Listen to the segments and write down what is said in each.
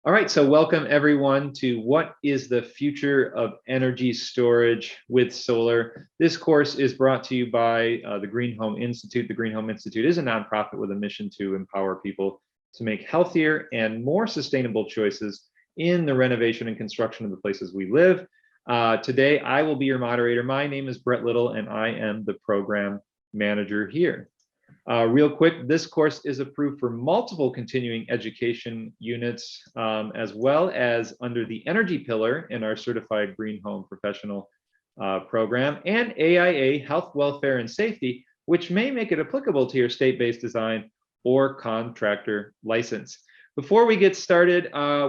All right, so welcome everyone to What is the Future of Energy Storage with Solar? This course is brought to you by the GreenHome Institute. The GreenHome Institute is a nonprofit with a mission to empower people to make healthier and more sustainable choices in the renovation and construction of the places we live. Today, I will be your moderator. My name is Brett Little, and I am the program manager here. Real quick, this course is approved for multiple continuing education units, as well as under the energy pillar in our certified green home professional program, and AIA health, welfare, and safety, which may make it applicable to your state-based design or contractor license. Before we get started,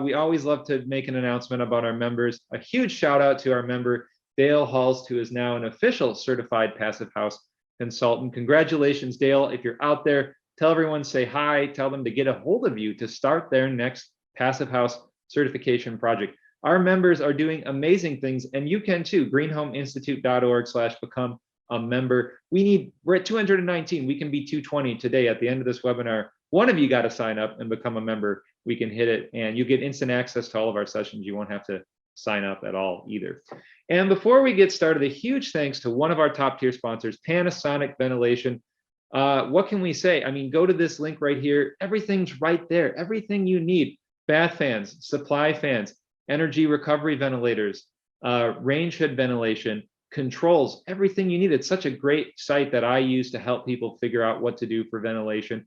we always love to make an announcement about our members. A huge shout out to our member, Dale Hulst, who is now an official certified passive house consultant. Congratulations, Dale. If you're out there, tell everyone, say hi, tell them to get a hold of you to start their next passive house certification project. Our members are doing amazing things, and you can too. greenhomeinstitute.org/become a member. We're at 219. We can be 220 today at the end of this webinar. One of you got to sign up and become a member. We can hit it, and you get instant access to all of our sessions. You won't have to sign up at all either. And before we get started, a huge thanks to one of our top tier sponsors, Panasonic Ventilation. What can we say? I mean, go to this link right here. Everything's right there. Everything you need: bath fans, supply fans, energy recovery ventilators, range hood ventilation, controls, everything you need. It's such a great site that I use to help people figure out what to do for ventilation.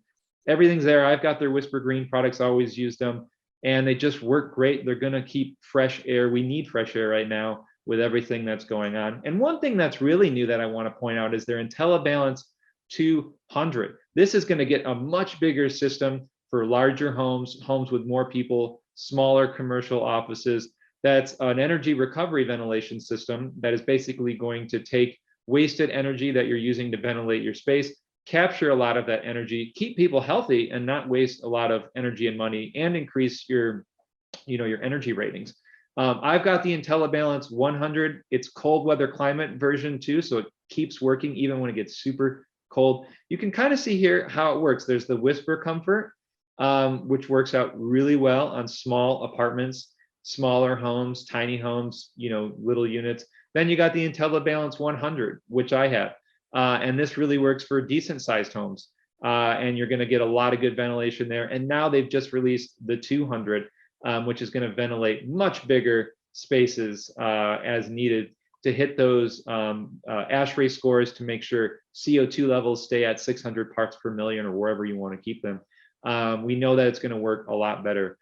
Everything's there. I've got their Whisper Green products, always use them, and they just work great. They're going to keep fresh air. We need fresh air right now with everything that's going on. And one thing that's really new that I want to point out is their IntelliBalance 200. This is going to get a much bigger system for larger homes, homes with more people, smaller commercial offices. That's an energy recovery ventilation system that is basically going to take wasted energy that you're using to ventilate your space, capture a lot of that energy, keep people healthy and not waste a lot of energy and money, and increase your energy ratings. I've got the IntelliBalance 100. It's cold weather climate version 2, so it keeps working even when it gets super cold. You can kind of see here how it works. There's the Whisper Comfort, which works out really well on small apartments, smaller homes, tiny homes, little units. Then you got the IntelliBalance 100, which I have. And this really works for decent sized homes. And you're going to get a lot of good ventilation there. And now they've just released the 200, which is going to ventilate much bigger spaces as needed to hit those ASHRAE scores to make sure CO2 levels stay at 600 parts per million or wherever you want to keep them. We know that it's going to work a lot better.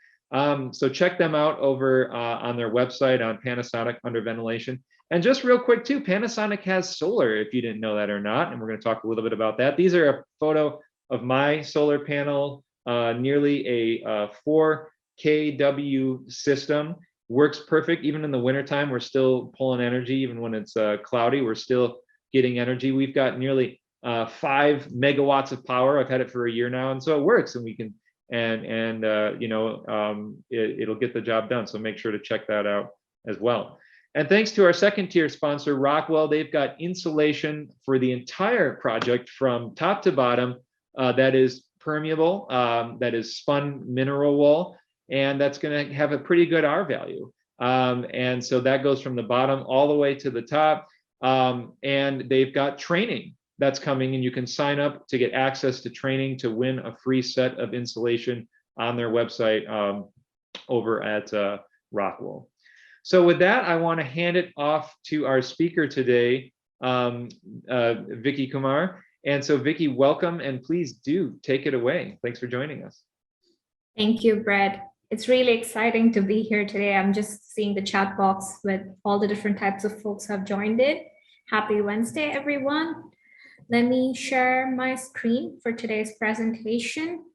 So check them out over on their website on Panasonic under ventilation. And just real quick too, Panasonic has solar, if you didn't know that or not, and we're going to talk a little bit about that. These are a photo of my solar panel, nearly a 4 kW system. Works perfect. Even in the wintertime, we're still pulling energy. Even when it's cloudy, we're still getting energy. We've got nearly 5 megawatts of power. I've had it for a year now, and so it works, and we can, it'll get the job done. So make sure to check that out as well. And thanks to our second tier sponsor, Rockwell, they've got insulation for the entire project from top to bottom that is permeable, that is spun mineral wool, and that's going to have a pretty good R value. And so that goes from the bottom all the way to the top. And they've got training that's coming, and you can sign up to get access to training to win a free set of insulation on their website over at Rockwell. So with that, I want to hand it off to our speaker today, Vicky Kumar. And so Vicky, welcome, and please do take it away. Thanks for joining us. Thank you, Brett. It's really exciting to be here today. I'm just seeing the chat box with all the different types of folks who have joined it. Happy Wednesday, everyone. Let me share my screen for today's presentation.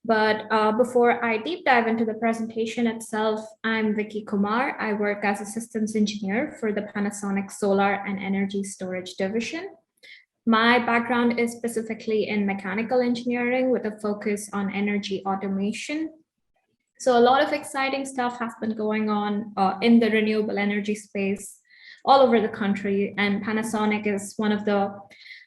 But before I deep dive into the presentation itself, I'm Vicky Kumar. I work as a systems engineer for the Panasonic Solar and Energy Storage Division. My background is specifically in mechanical engineering with a focus on energy automation. So a lot of exciting stuff has been going on in the renewable energy space all over the country, and Panasonic is one of the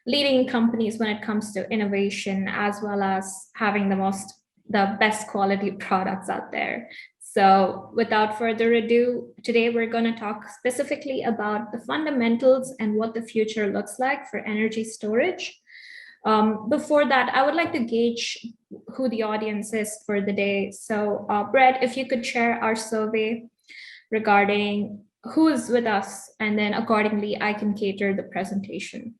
leading companies when it comes to innovation, as well as having the most the best quality products out there. So without further ado, today we're going to talk specifically about the fundamentals and what the future looks like for energy storage. Before that, I would like to gauge who the audience is for the day. So Brett, if you could share our survey regarding who is with us, and then accordingly, I can cater the presentation.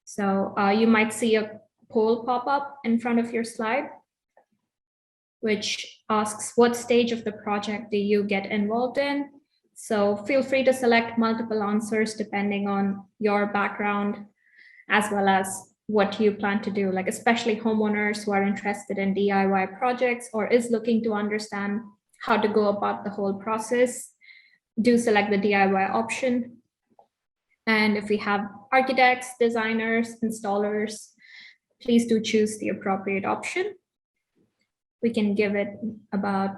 So you might see a poll pop up in front of your slide, which asks what stage of the project do you get involved in? So feel free to select multiple answers depending on your background, as well as what you plan to do, like especially homeowners who are interested in DIY projects or is looking to understand how to go about the whole process. Do select the DIY option. And if we have architects, designers, installers, please do choose the appropriate option. We can give it about,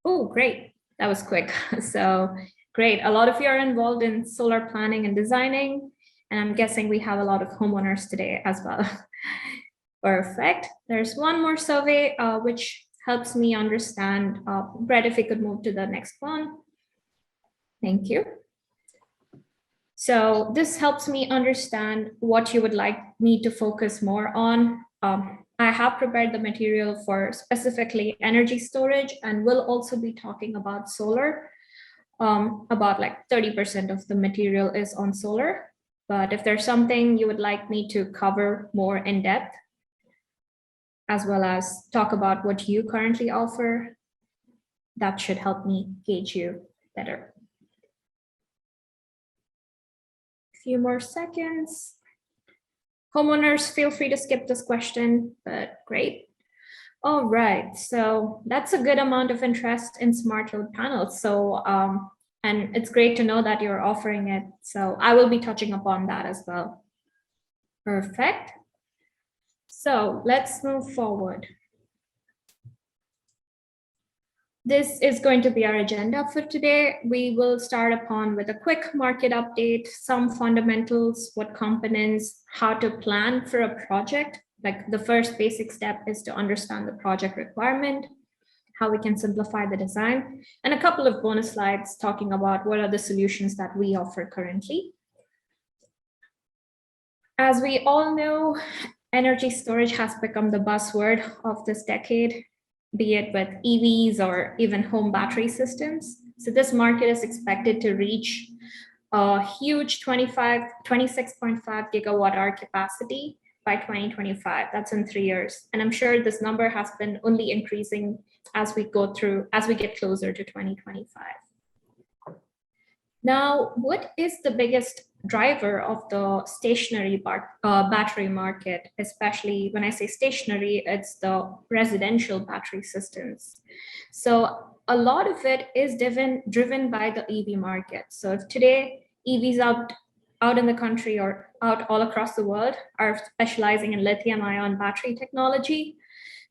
oh, great, that was quick. So great, a lot of you are involved in solar planning and designing, and I'm guessing we have a lot of homeowners today as well. Perfect, there's one more survey, which helps me understand. Brett, if we could move to the next one. Thank you. So this helps me understand what you would like me to focus more on. I have prepared the material for specifically energy storage, and we'll also be talking about solar. About like 30% of the material is on solar. But if there's something you would like me to cover more in depth, as well as talk about what you currently offer, that should help me gauge you better. Few more seconds. Homeowners, feel free to skip this question, but great. All right, so that's a good amount of interest in smart load panels. So, and it's great to know that you're offering it. So I will be touching upon that as well. Perfect. So let's move forward. This is going to be our agenda for today. We will start upon with a quick market update, some fundamentals, what components, how to plan for a project. Like the first basic step is to understand the project requirement, how we can simplify the design, and a couple of bonus slides talking about what are the solutions that we offer currently. As we all know, energy storage has become the buzzword of this decade, be it with EVs or even home battery systems. So this market is expected to reach a huge 26.5 gigawatt hour capacity by 2025. That's in 3 years. And I'm sure this number has been only increasing as we get closer to 2025. Now, what is the biggest driver of the stationary battery market, especially when I say stationary, it's the residential battery systems. So a lot of it is driven by the EV market. So if today EVs out in the country or out all across the world are specializing in lithium-ion battery technology,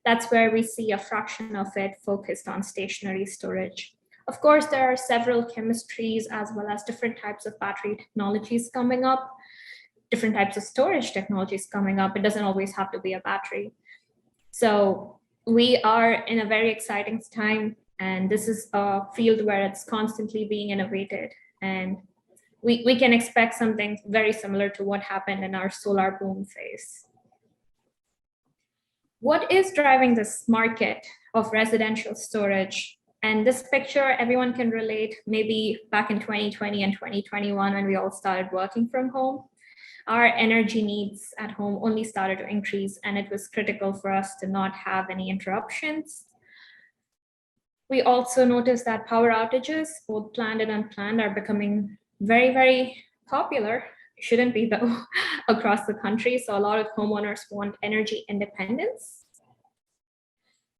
that's where we see a fraction of it focused on stationary storage. Of course, there are several chemistries as well as different types of battery technologies coming up, different types of storage technologies coming up. It doesn't always have to be a battery. So we are in a very exciting time, and this is a field where it's constantly being innovated. And we can expect something very similar to what happened in our solar boom phase. What is driving this market of residential storage? And this picture, everyone can relate, maybe back in 2020 and 2021 when we all started working from home. Our energy needs at home only started to increase, and it was critical for us to not have any interruptions. We also noticed that power outages, both planned and unplanned, are becoming very, very popular. It shouldn't be though, across the country. So a lot of homeowners want energy independence.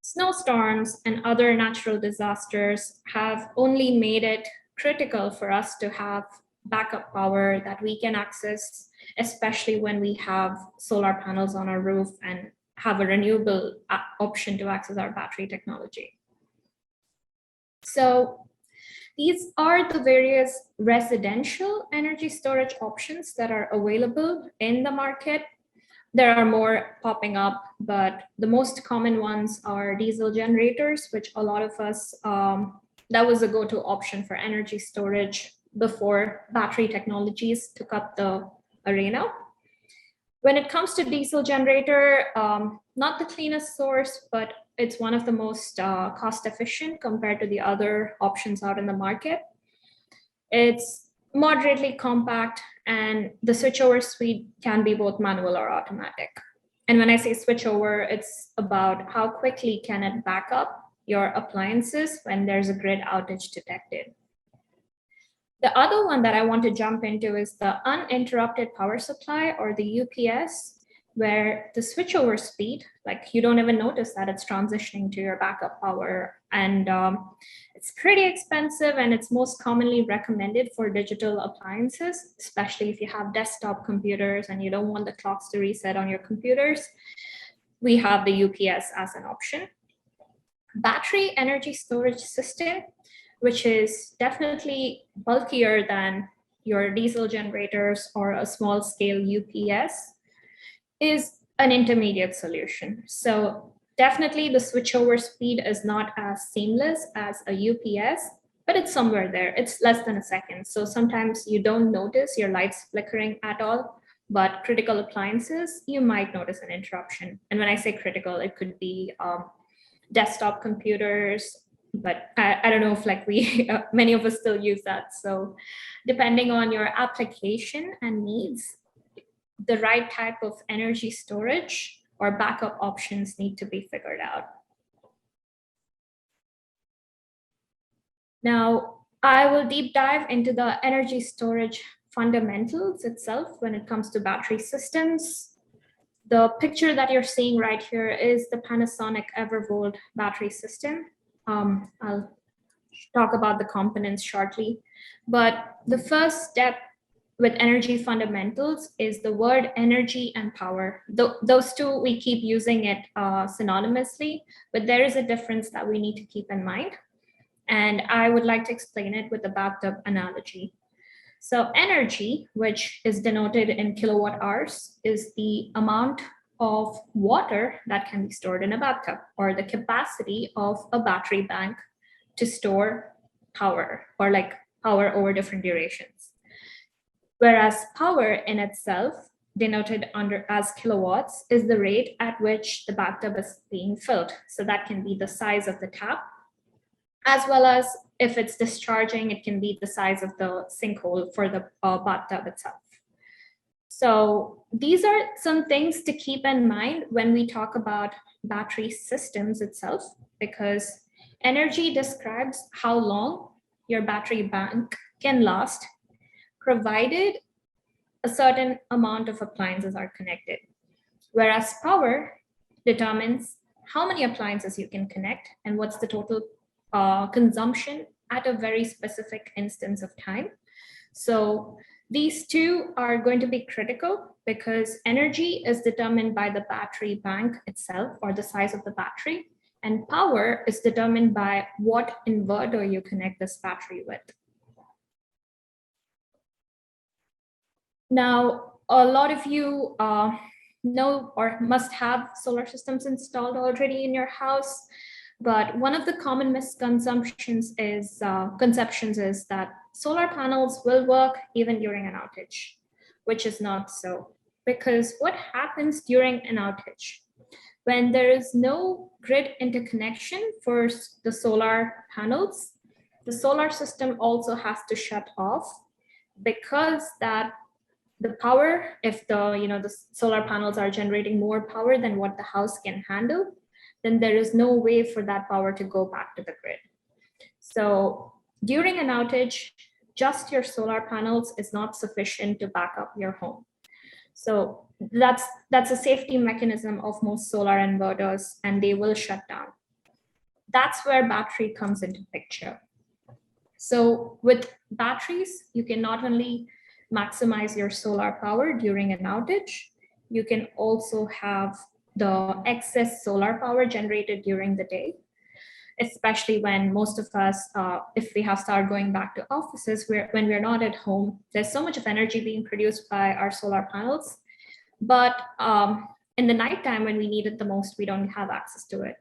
Snowstorms and other natural disasters have only made it critical for us to have backup power that we can access, especially when we have solar panels on our roof and have a renewable option to access our battery technology. So these are the various residential energy storage options that are available in the market. There are more popping up, but the most common ones are diesel generators, which a lot of us, that was a go-to option for energy storage before battery technologies took up the arena. When it comes to diesel generator, not the cleanest source, but it's one of the most cost efficient compared to the other options out in the market. It's moderately compact, and the switchover speed can be both manual or automatic. And when I say switchover, it's about how quickly can it back up your appliances when there's a grid outage detected. The other one that I want to jump into is the uninterrupted power supply, or the UPS, where the switchover speed, like you don't even notice that it's transitioning to your backup power. And it's pretty expensive, and it's most commonly recommended for digital appliances, especially if you have desktop computers and you don't want the clocks to reset on your computers. We have the UPS as an option. Battery energy storage system, which is definitely bulkier than your diesel generators or a small scale UPS, is an intermediate solution. So definitely the switchover speed is not as seamless as a UPS, but it's somewhere there. It's less than a second. So sometimes you don't notice your lights flickering at all, but critical appliances, you might notice an interruption. And when I say critical, it could be desktop computers, but I don't know if like many of us still use that. So depending on your application and needs, the right type of energy storage or backup options need to be figured out. Now, I will deep dive into the energy storage fundamentals itself when it comes to battery systems. The picture that you're seeing right here is the Panasonic Evervolt battery system. I'll talk about the components shortly, but the first step with energy fundamentals is the word energy and power. Those two, we keep using it synonymously, but there is a difference that we need to keep in mind. And I would like to explain it with a bathtub analogy. So energy, which is denoted in kilowatt hours, is the amount of water that can be stored in a bathtub, or the capacity of a battery bank to store power, or like power over different durations. Whereas power in itself, denoted as kilowatts, is the rate at which the bathtub is being filled. So that can be the size of the tap, as well as if it's discharging, it can be the size of the sinkhole for the bathtub itself. So these are some things to keep in mind when we talk about battery systems itself, because energy describes how long your battery bank can last, provided a certain amount of appliances are connected. Whereas power determines how many appliances you can connect and what's the total consumption at a very specific instance of time. So these two are going to be critical because energy is determined by the battery bank itself, or the size of the battery, and power is determined by what inverter you connect this battery with. Now, a lot of you know or must have solar systems installed already in your house. But one of the common misconceptions is that solar panels will work even during an outage, which is not so. Because what happens during an outage? When there is no grid interconnection for the solar panels, the solar system also has to shut off, because that the power, if the solar panels are generating more power than what the house can handle, then there is no way for that power to go back to the grid. So during an outage, just your solar panels is not sufficient to back up your home. So that's a safety mechanism of most solar inverters, and they will shut down. That's where battery comes into picture. So with batteries, you can not only maximize your solar power during an outage, you can also have the excess solar power generated during the day, especially when most of us, if we have started going back to offices, when we're not at home, there's so much of energy being produced by our solar panels. But in the nighttime when we need it the most, we don't have access to it.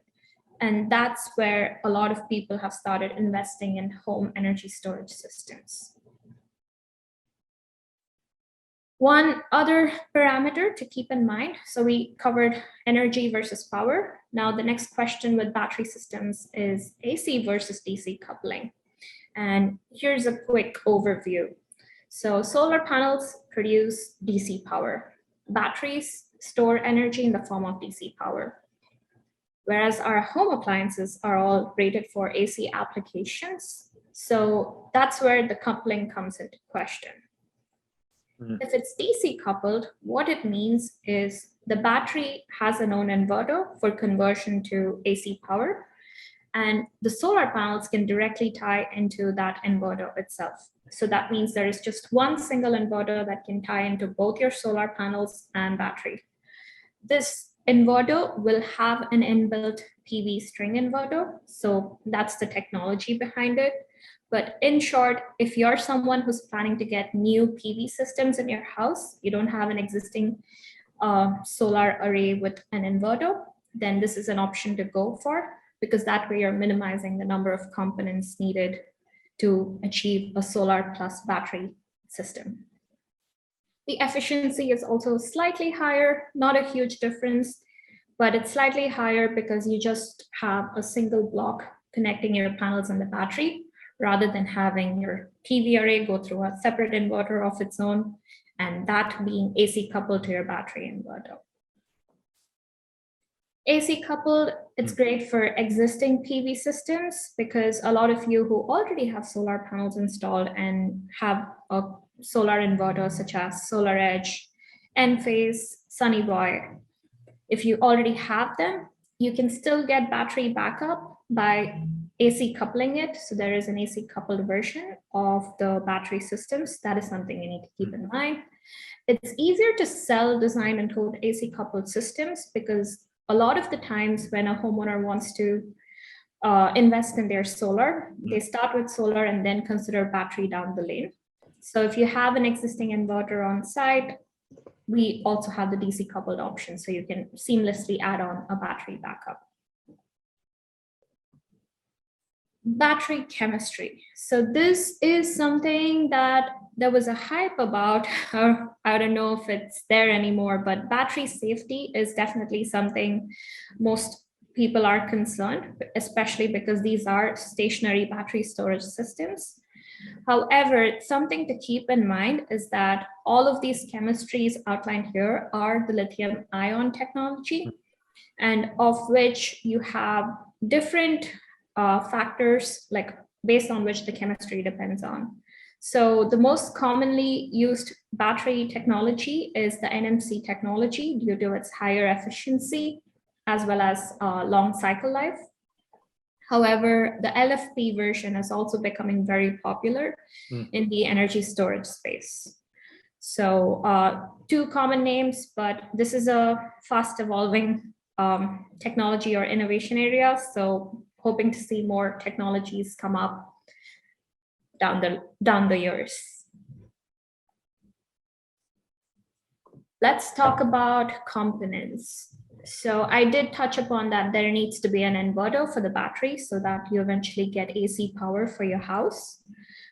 And that's where a lot of people have started investing in home energy storage systems. One other parameter to keep in mind, so we covered energy versus power. Now the next question with battery systems is AC versus DC coupling. And here's a quick overview. So solar panels produce DC power. Batteries store energy in the form of DC power. Whereas our home appliances are all rated for AC applications. So that's where the coupling comes into question. If it's DC coupled, what it means is the battery has an own inverter for conversion to AC power, and the solar panels can directly tie into that inverter itself. So that means there is just one single inverter that can tie into both your solar panels and battery. This inverter will have an inbuilt PV string inverter. So that's the technology behind it. But in short, if you're someone who's planning to get new PV systems in your house, you don't have an existing solar array with an inverter, then this is an option to go for, because that way you're minimizing the number of components needed to achieve a solar plus battery system. The efficiency is also slightly higher, not a huge difference, but it's slightly higher because you just have a single block connecting your panels and the battery, rather than having your PV array go through a separate inverter of its own, and that being AC coupled to your battery inverter. AC coupled, it's great for existing PV systems because a lot of you who already have solar panels installed and have a solar inverter such as SolarEdge, Enphase, Sunny Boy, if you already have them, you can still get battery backup by AC coupling it. So there is an AC coupled version of the battery systems. That is something you need to keep in mind. It's easier to sell, design, and code AC coupled systems because a lot of the times when a homeowner wants to invest in their solar, they start with solar and then consider battery down the lane. So if you have an existing inverter on site, we also have the DC coupled option, so you can seamlessly add on a battery backup. Battery chemistry. So this is something that there was a hype about. I don't know if it's there anymore, but battery safety is definitely something most people are concerned, especially because these are stationary battery storage systems. However, something to keep in mind is that all of these chemistries outlined here are the lithium ion technology, and of which you have different factors like based on which the chemistry depends on. So the most commonly used battery technology is the NMC technology due to its higher efficiency as well as long cycle life. However, the LFP version is also becoming very popular in the energy storage space. So two common names, but this is a fast evolving technology or innovation area. So hoping to see more technologies come up down the years. Let's talk about components. So I did touch upon that there needs to be an inverter for the battery so that you eventually get AC power for your house.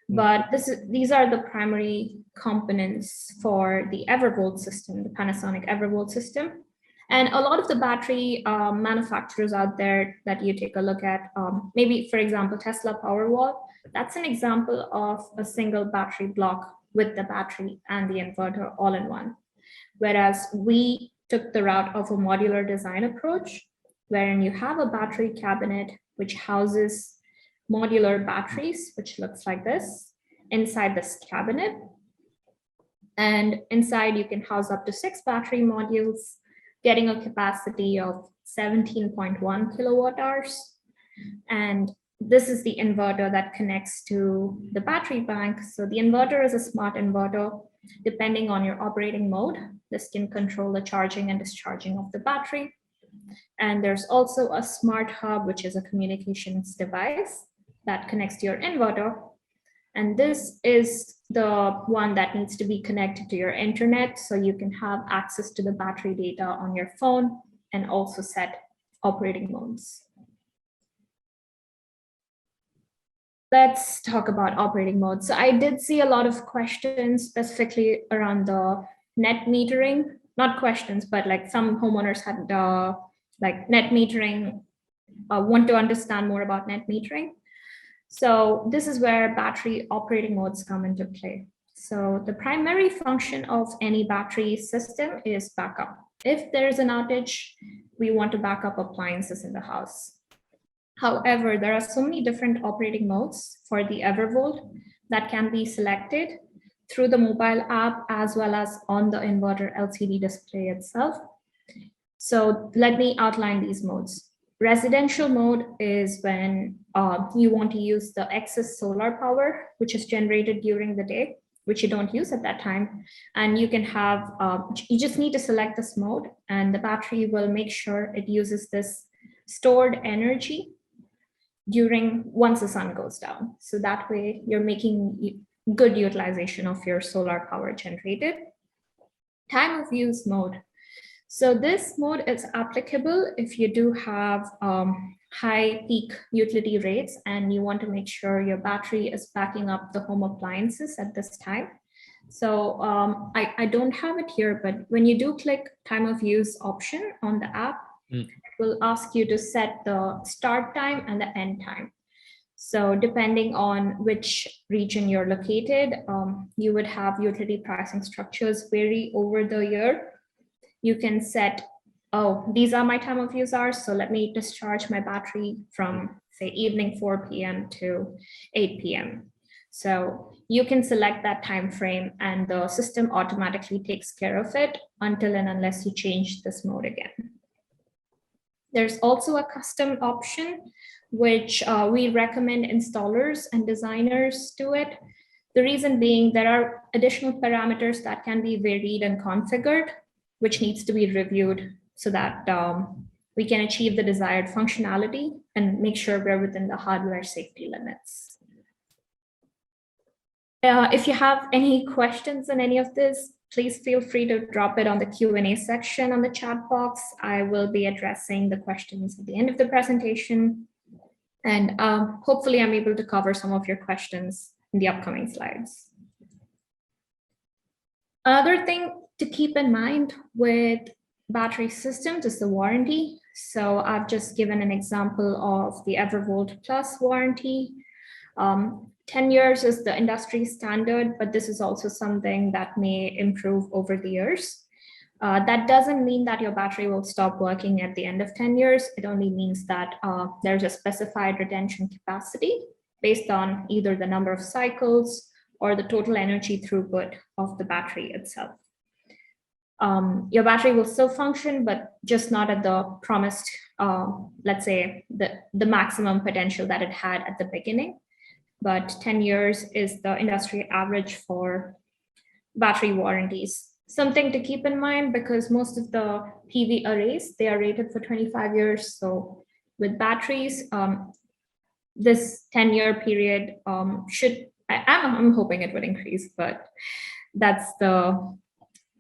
But these are the primary components for the Evervolt system, the Panasonic Evervolt system. And a lot of the battery manufacturers out there that you take a look at, maybe for example, Tesla Powerwall, that's an example of a single battery block with the battery and the inverter all in one. Whereas we took the route of a modular design approach, wherein you have a battery cabinet which houses modular batteries, which looks like this, inside this cabinet. And inside you can house up to 6 battery modules, getting a capacity of 17.1 kilowatt hours. And this is the inverter that connects to the battery bank. So the inverter is a smart inverter. Depending on your operating mode, this can control the charging and discharging of the battery. And there's also a smart hub, which is a communications device that connects to your inverter. And this is the one that needs to be connected to your internet so you can have access to the battery data on your phone and also set operating modes. Let's talk about operating modes. So I did see a lot of questions specifically around the net metering, not questions, but like some homeowners had like net metering, want to understand more about net metering. So this is where battery operating modes come into play. So the primary function of any battery system is backup. If there's an outage, we want to back up appliances in the house. However, there are so many different operating modes for the Evervolt that can be selected through the mobile app as well as on the inverter LCD display itself. So let me outline these modes. Residential mode is when you want to use the excess solar power, which is generated during the day, which you don't use at that time. And you can have, you just need to select this mode and the battery will make sure it uses this stored energy once the sun goes down. So that way you're making good utilization of your solar power generated. Time of use mode. So this mode is applicable if you do have high peak utility rates and you want to make sure your battery is backing up the home appliances at this time. So I don't have it here, but when you do click time of use option on the app, it will ask you to set the start time and the end time. So depending on which region you're located, you would have utility pricing structures vary over the year. You can set, oh, these are my time of use hours, so let me discharge my battery from, say, evening 4 p.m. to 8 p.m. So you can select that time frame and the system automatically takes care of it until and unless you change this mode again. There's also a custom option, which we recommend installers and designers do it. The reason being there are additional parameters that can be varied and configured, which needs to be reviewed so that we can achieve the desired functionality and make sure we're within the hardware safety limits. If you have any questions on any of this, please feel free to drop it on the Q&A section on the chat box. I will be addressing the questions at the end of the presentation. And hopefully I'm able to cover some of your questions in the upcoming slides. Another thing to keep in mind with battery systems is the warranty. So I've just given an example of the Evervolt Plus warranty. 10 years is the industry standard, but this is also something that may improve over the years. That doesn't mean that your battery will stop working at the end of 10 years. It only means that there's a specified retention capacity based on either the number of cycles or the total energy throughput of the battery itself. Your battery will still function, but just not at the promised, let's say, the maximum potential that it had at the beginning. But 10 years is the industry average for battery warranties. Something to keep in mind, because most of the PV arrays, they are rated for 25 years. So with batteries, this 10-year period I'm hoping it would increase, but that's the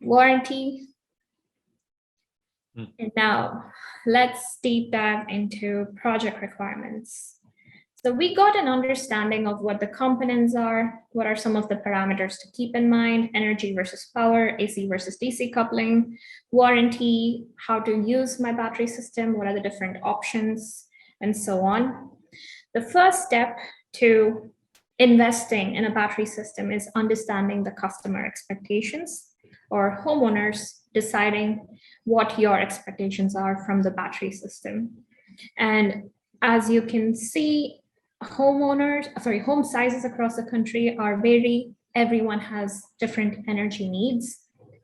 warranty. And now let's deep dive into project requirements. So we got an understanding of what the components are, what are some of the parameters to keep in mind, energy versus power, AC versus DC coupling, warranty, how to use my battery system, what are the different options, and so on. The first step to investing in a battery system is understanding the customer expectations, or homeowners deciding what your expectations are from the battery system. And as you can see, home sizes across the country are vary. Everyone has different energy needs.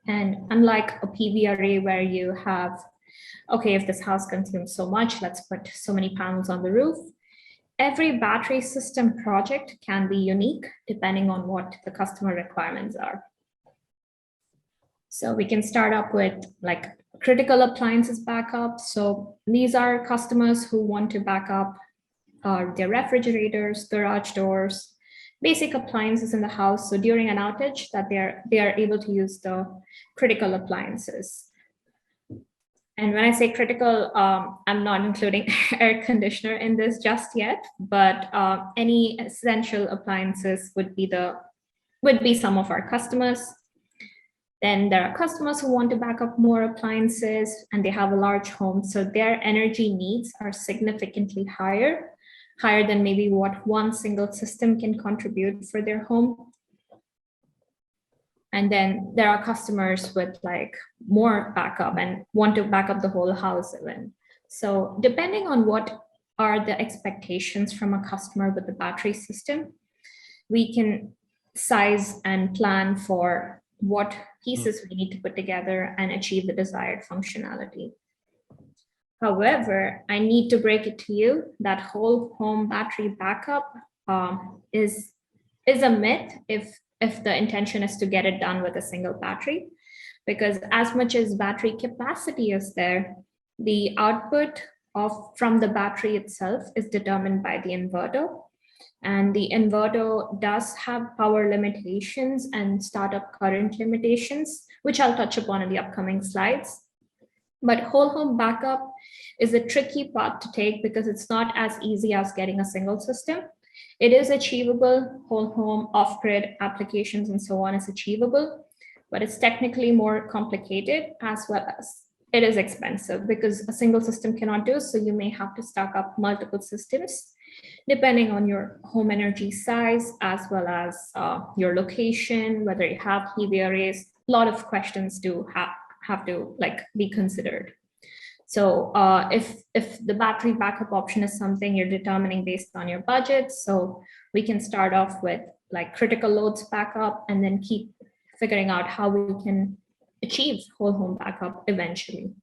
And unlike a PV array where you have, okay, if this house consumes so much, let's put so many panels on the roof. Every battery system project can be unique depending on what the customer requirements are. So we can start up with like critical appliances backup. So these are customers who want to back up their refrigerators, garage doors, basic appliances in the house. So during an outage, that they are able to use the critical appliances. And when I say critical, I'm not including air conditioner in this just yet, but any essential appliances would be some of our customers. Then there are customers who want to back up more appliances and they have a large home. So their energy needs are significantly higher than maybe what one single system can contribute for their home. And then there are customers with like more backup and want to back up the whole house even. So depending on what are the expectations from a customer with the battery system, we can size and plan for what pieces we need to put together and achieve the desired functionality. However, I need to break it to you that whole home battery backup is a myth if the intention is to get it done with a single battery, because as much as battery capacity is there, the output from the battery itself is determined by the inverter. And the inverter does have power limitations and startup current limitations, which I'll touch upon in the upcoming slides. But whole home backup is a tricky path to take because it's not as easy as getting a single system. It is achievable, whole home, off-grid applications and so on is achievable, but it's technically more complicated as well as it is expensive because a single system cannot do so. You may have to stock up multiple systems depending on your home energy size as well as your location, whether you have PV arrays. A lot of questions do have to like be considered. So if the battery backup option is something you're determining based on your budget, so we can start off with like critical loads backup and then keep figuring out how we can achieve whole home backup eventually.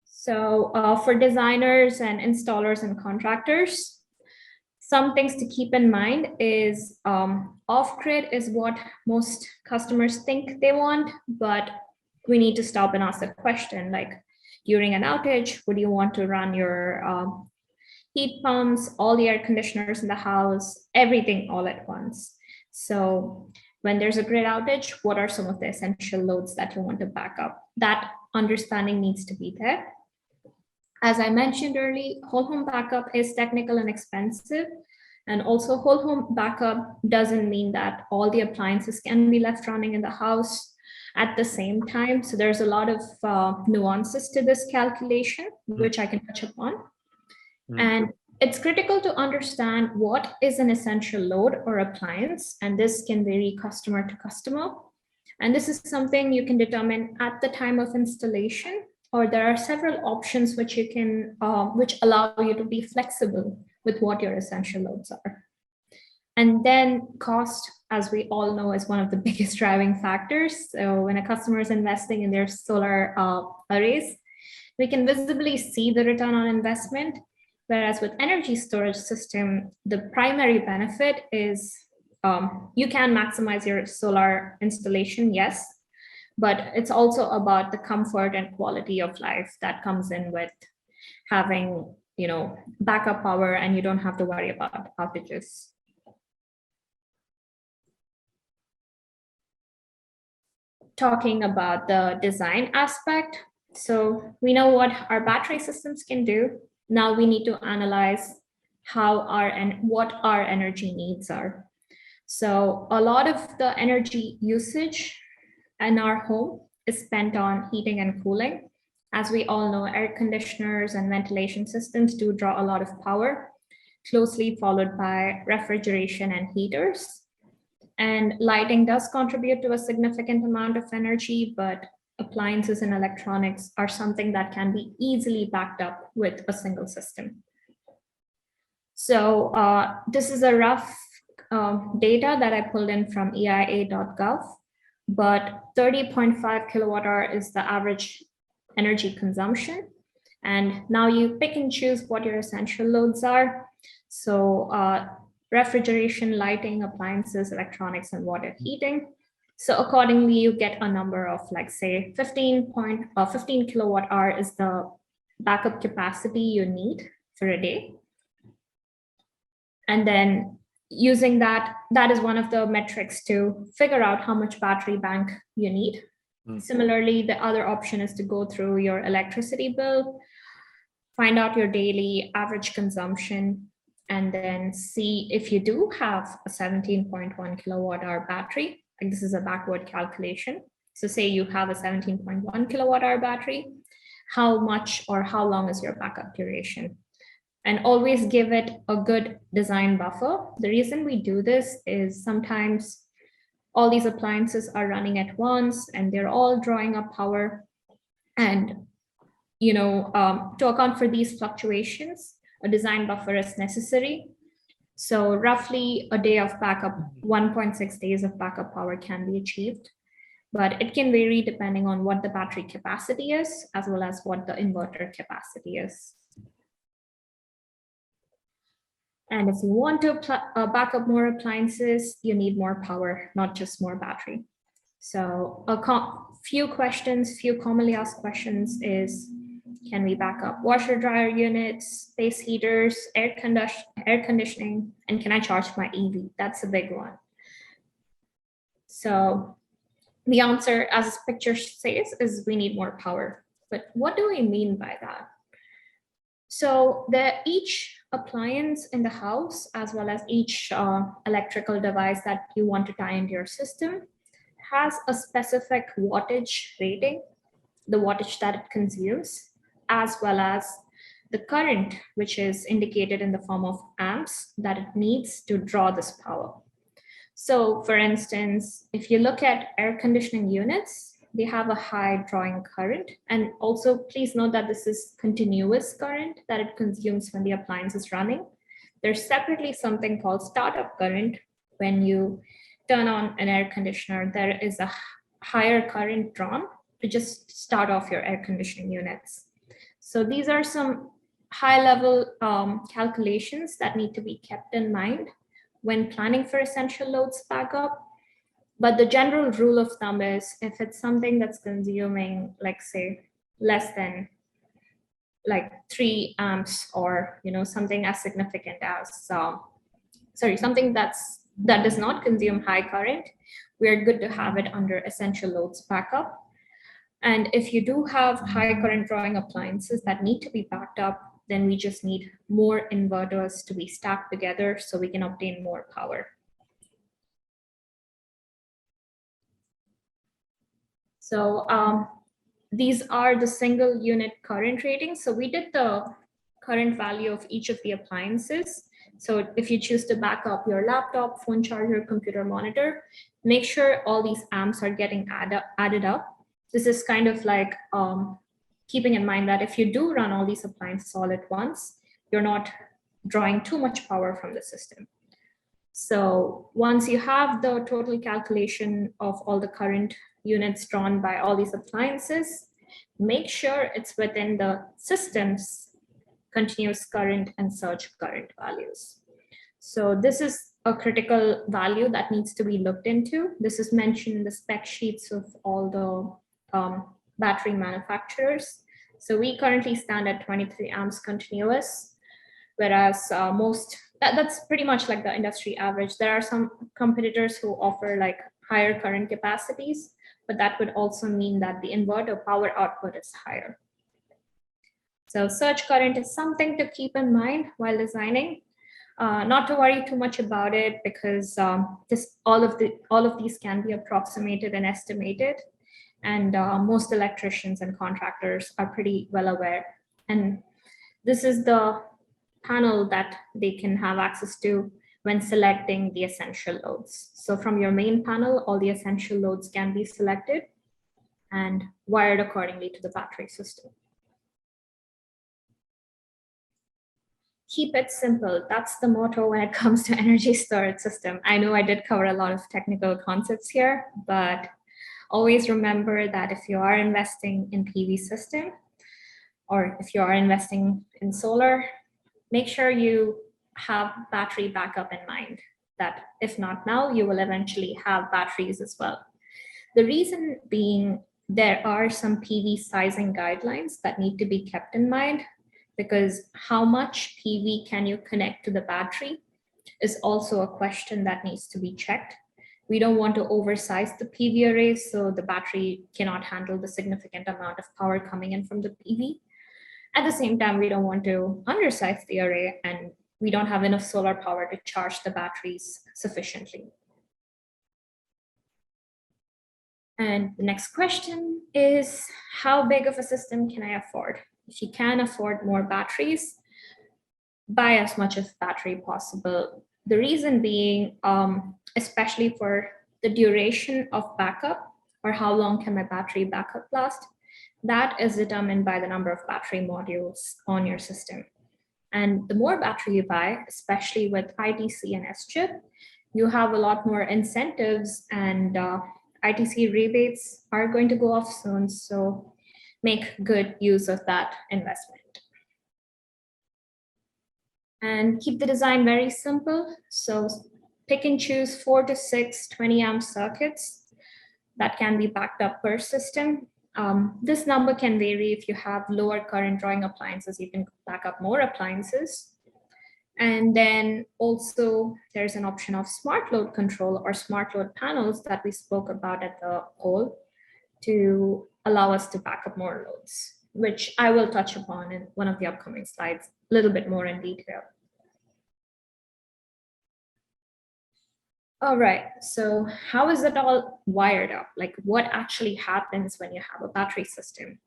So for designers and installers and contractors, some things to keep in mind is off-grid is what most customers think they want, but we need to stop and ask the question, like during an outage, would you want to run your heat pumps, all the air conditioners in the house, everything all at once? So when there's a grid outage, what are some of the essential loads that you want to back up? That understanding needs to be there. As I mentioned earlier, whole home backup is technical and expensive. And also whole home backup doesn't mean that all the appliances can be left running in the house at the same time. So there's a lot of nuances to this calculation, which I can touch upon. And it's critical to understand what is an essential load or appliance, and this can vary customer to customer. And this is something you can determine at the time of installation, or there are several options which you can, which allow you to be flexible with what your essential loads are. And then cost, as we all know, is one of the biggest driving factors. So when a customer is investing in their solar arrays, we can visibly see the return on investment. Whereas with energy storage system, the primary benefit is you can maximize your solar installation, yes, but it's also about the comfort and quality of life that comes in with having, you know, backup power and you don't have to worry about outages. Talking about the design aspect. So we know what our battery systems can do. Now we need to analyze what our energy needs are. So a lot of the energy usage in our home is spent on heating and cooling. As we all know, air conditioners and ventilation systems do draw a lot of power, closely followed by refrigeration and heaters. And lighting does contribute to a significant amount of energy, but appliances and electronics are something that can be easily backed up with a single system. So this is a rough data that I pulled in from EIA.gov, but 30.5 kilowatt hour is the average energy consumption. And now you pick and choose what your essential loads are. So refrigeration, lighting, appliances, electronics, and water heating. So accordingly, you get a number of, like, say, 15 kilowatt hour is the backup capacity you need for a day. And then using that is one of the metrics to figure out how much battery bank you need. Similarly, the other option is to go through your electricity bill, find out your daily average consumption, and then see if you do have a 17.1 kilowatt hour battery. And this is a backward calculation. So say you have a 17.1 kilowatt hour battery, how much or how long is your backup duration? And always give it a good design buffer. The reason we do this is sometimes all these appliances are running at once and they're all drawing up power. And to account for these fluctuations, a design buffer is necessary. So roughly a day of backup, 1.6 days of backup power can be achieved, but it can vary depending on what the battery capacity is, as well as what the inverter capacity is. And if you want to back up more appliances, you need more power, not just more battery. So few commonly asked questions is, can we back up washer dryer units, space heaters, air conditioning, and can I charge my EV? That's a big one. So the answer, as this picture says, is we need more power. But what do we mean by that? So each appliance in the house, as well as each electrical device that you want to tie into your system, has a specific wattage rating, the wattage that it consumes, as well as the current, which is indicated in the form of amps that it needs to draw this power. So for instance, if you look at air conditioning units, they have a high drawing current. And also please note that this is continuous current that it consumes when the appliance is running. There's separately something called startup current. When you turn on an air conditioner, there is a higher current drawn to just start off your air conditioning units. So these are some high level calculations that need to be kept in mind when planning for essential loads backup. But the general rule of thumb is if it's something that's consuming, like say, less than like 3 amps or something as significant as, something that does not consume high current, we're good to have it under essential loads backup. And if you do have high current drawing appliances that need to be backed up, then we just need more inverters to be stacked together so we can obtain more power. So these are the single unit current ratings. So we did the current value of each of the appliances. So if you choose to back up your laptop, phone charger, computer monitor, make sure all these amps are getting added up. This is kind of like keeping in mind that if you do run all these appliances all at once, you're not drawing too much power from the system. So once you have the total calculation of all the current units drawn by all these appliances, make sure it's within the system's continuous current and surge current values. So this is a critical value that needs to be looked into. This is mentioned in the spec sheets of all the battery manufacturers. So we currently stand at 23 amps continuous, whereas that's pretty much like the industry average. There are some competitors who offer like higher current capacities, but that would also mean that the inverter power output is higher. So surge current is something to keep in mind while designing. Not to worry too much about it because all of these can be approximated and estimated, and most electricians and contractors are pretty well aware. And this is the panel that they can have access to when selecting the essential loads. So from your main panel, all the essential loads can be selected and wired accordingly to the battery system. Keep it simple. That's the motto when it comes to energy storage system. I know I did cover a lot of technical concepts here, but always remember that if you are investing in PV system, or if you are investing in solar, make sure you have battery backup in mind, that if not now, you will eventually have batteries as well. The reason being, there are some PV sizing guidelines that need to be kept in mind, because how much PV can you connect to the battery is also a question that needs to be checked. We don't want to oversize the PV array so the battery cannot handle the significant amount of power coming in from the PV. At the same time, we don't want to undersize the array and we don't have enough solar power to charge the batteries sufficiently. And the next question is, how big of a system can I afford? If you can afford more batteries, buy as much of battery possible. The reason being, especially for the duration of backup, or how long can my battery backup last, that is determined by the number of battery modules on your system. And the more battery you buy, especially with ITC and S-chip, you have a lot more incentives, and ITC rebates are going to go off soon. So make good use of that investment. And keep the design very simple. So pick and choose 4 to 6 20 amp circuits that can be backed up per system. This number can vary. If you have lower current drawing appliances, you can back up more appliances. And then also there's an option of smart load control or smart load panels that we spoke about at the goal to allow us to back up more loads, which I will touch upon in one of the upcoming slides a little bit more in detail. All right, so how is it all wired up? Like what actually happens when you have a battery system?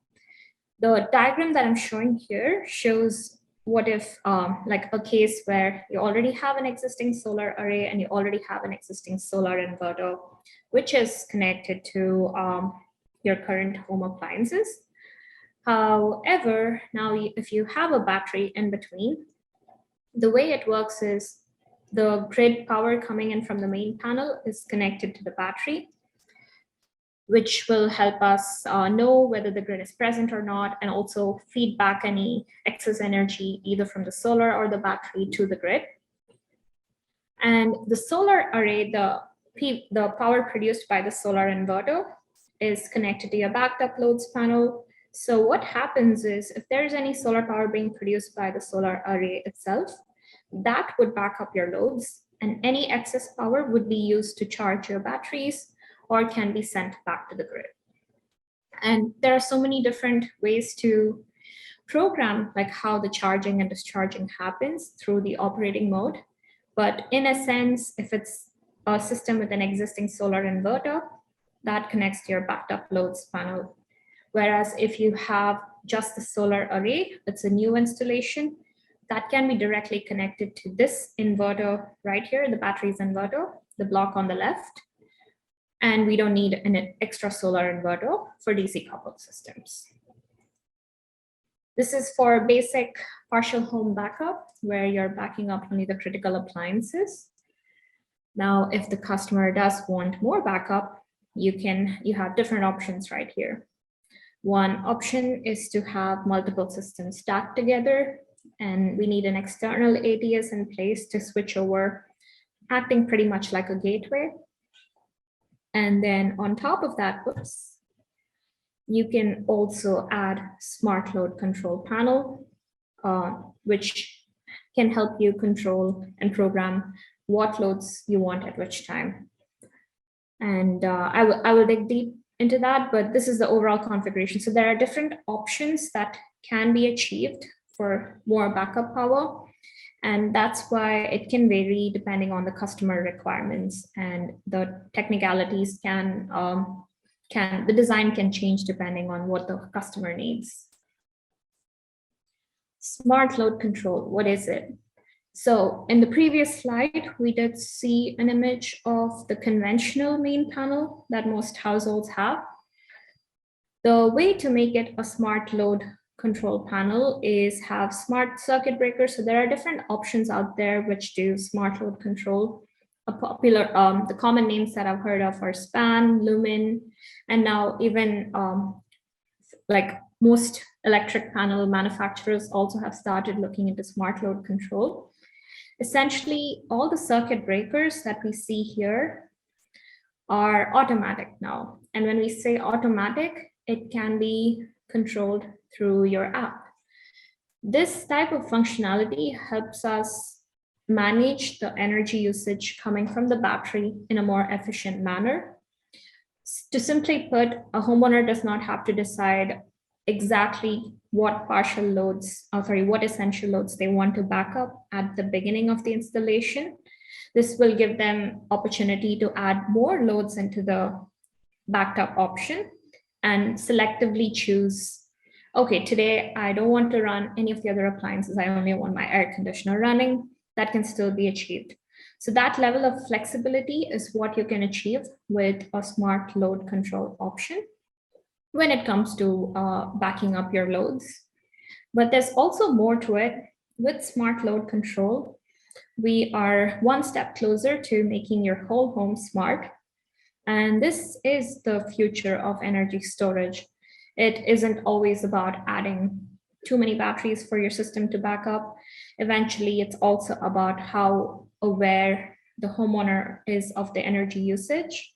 The diagram that I'm showing here shows what if like a case where you already have an existing solar array and you already have an existing solar inverter, which is connected to your current home appliances. However, now if you have a battery in between, the way it works is the grid power coming in from the main panel is connected to the battery, which will help us know whether the grid is present or not, and also feed back any excess energy either from the solar or the battery to the grid. And the solar array, the power produced by the solar inverter is connected to your backed up loads panel. So what happens is if there's any solar power being produced by the solar array itself, that would back up your loads, and any excess power would be used to charge your batteries or can be sent back to the grid. And there are so many different ways to program like how the charging and discharging happens through the operating mode. But in a sense, if it's a system with an existing solar inverter, that connects to your backed up loads panel. Whereas if you have just the solar array, it's a new installation, that can be directly connected to this inverter right here, the battery's inverter, the block on the left. And we don't need an extra solar inverter for DC coupled systems. This is for basic partial home backup, where you're backing up only the critical appliances. Now, if the customer does want more backup, you have different options right here. One option is to have multiple systems stacked together, and we need an external ATS in place to switch over, acting pretty much like a gateway. And then on top of that, you can also add smart load control panel, which can help you control and program what loads you want at which time. And I will dig deep into that, but this is the overall configuration. So there are different options that can be achieved for more backup power. And that's why it can vary depending on the customer requirements, and the technicalities the design can change depending on what the customer needs. Smart load control, what is it? So in the previous slide, we did see an image of the conventional main panel that most households have. The way to make it a smart load control panel is have smart circuit breakers. So there are different options out there which do smart load control. The common names that I've heard of are span, lumen, and now even like most electric panel manufacturers also have started looking into smart load control. Essentially, all the circuit breakers that we see here are automatic now. And when we say automatic, it can be controlled through your app. This type of functionality helps us manage the energy usage coming from the battery in a more efficient manner. To simply put, a homeowner does not have to decide exactly what what essential loads they want to back up at the beginning of the installation. This will give them opportunity to add more loads into the backed up option and selectively choose, okay, today I don't want to run any of the other appliances. I only want my air conditioner running. That can still be achieved. So that level of flexibility is what you can achieve with a smart load control option when it comes to backing up your loads. But there's also more to it. With smart load control, we are one step closer to making your whole home smart. And this is the future of energy storage. It isn't always about adding too many batteries for your system to back up. Eventually, it's also about how aware the homeowner is of the energy usage,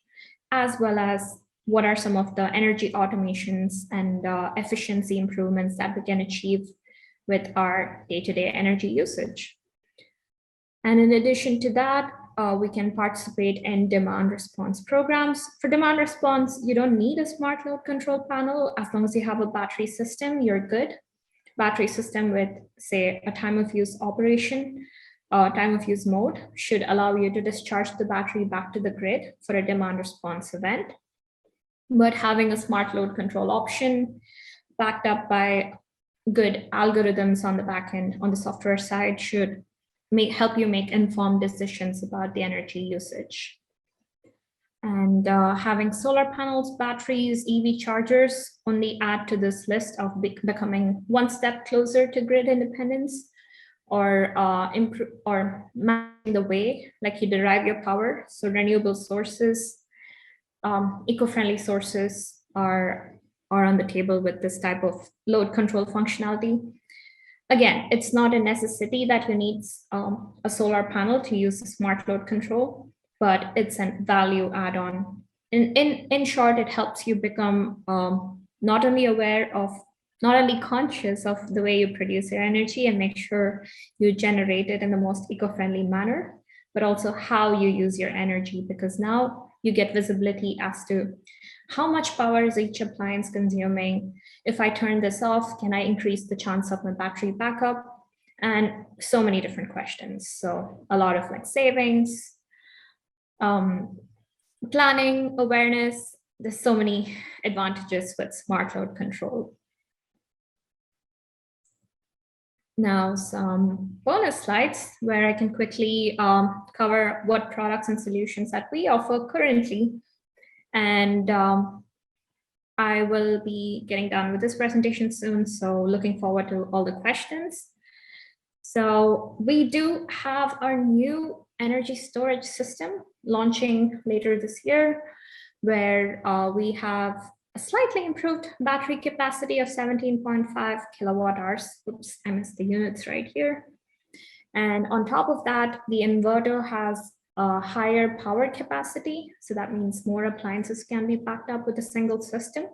as well as what are some of the energy automations and efficiency improvements that we can achieve with our day-to-day energy usage. And in addition to that, we can participate in demand response programs. For demand response, you don't need a smart load control panel. As long as you have a battery system, you're good. Battery system with, say, a time of use operation, time of use mode should allow you to discharge the battery back to the grid for a demand response event. But having a smart load control option backed up by good algorithms on the back end, on the software side, should help you make informed decisions about the energy usage. And having solar panels, batteries, EV chargers only add to this list of becoming one step closer to grid independence, or improve or mapping the way like you derive your power. So renewable sources, eco-friendly sources are on the table with this type of load control functionality. Again, it's not a necessity that you need a solar panel to use smart load control, but it's a value add-on. In short, it helps you become not only conscious of the way you produce your energy and make sure you generate it in the most eco-friendly manner, but also how you use your energy, because now you get visibility as to how much power is each appliance consuming. If I turn this off, can I increase the chance of my battery backup? And so many different questions. So a lot of like savings, planning, awareness. There's so many advantages with smart load control. Now some bonus slides where I can quickly cover what products and solutions that we offer currently. And I will be getting done with this presentation soon, so looking forward to all the questions. So we do have our new energy storage system launching later this year, where we have a slightly improved battery capacity of 17.5 kilowatt hours. Oops, I missed the units right here. And on top of that, the inverter has a higher power capacity. So that means more appliances can be backed up with a single system